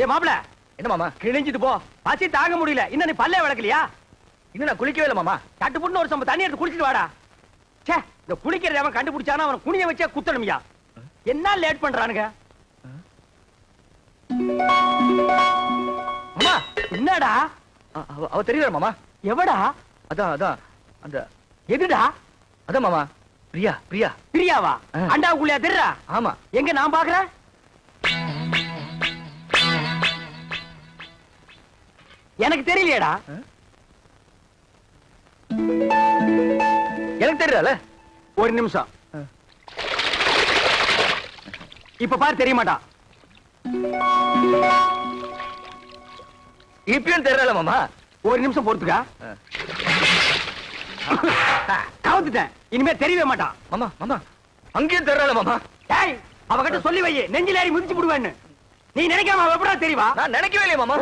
ஏ மாப்பிள, என்ன மாமா? கிழிஞ்சிட்டு போ. பசி தாங்க முடியல. இன்னும் நீ பல்லே விளக்கலையா? இன்னும் நான் குளிக்கவே இல்லை மாமா. கட்டுப்புட்டு ஒரு சம்ப தண்ணி எடுத்து குடிச்சிட்டு வாடா. ச்சே, இந்த குளிக்கிறத அவன் கண்டுபிடிச்சானா அவன் குனிய வச்சே குத்தணும்யா. என்ன லேட் பண்றானுங்க? மாமா, என்னடா? அவ தெரியல மாமா. எவடா? அதான் அதான் அந்த எதுடா? அதான் மாமா, பிரியா பிரியா. பிரியாவா? அண்டாவுக்குள்ளயா தெரியறா? ஆமா. எங்க நான் பாக்குறேன்? எனக்கு தெரியலையேடா. எனக்கு தெரியல. ஒரு நிமிஷம். இப்ப பாரு, தெரிய மாட்டா. இப்பயும் தெரியல மாமா. ஒரு நிமிஷம் பொறுத்துக்கா. கவுத்துட்டேன். இனிமே தெரியவே மாட்டான். மாமா மாமா, அங்கேயும் தெரியல மாமா. டேய், அவகிட்ட சொல்லி வை, நெஞ்சில ஏறி மிதிச்சு விடுவேன்னு. நீ நினைக்காம அவ எப்படா தெரியவா? நான் நினைக்கவே இல்லையே மாமா.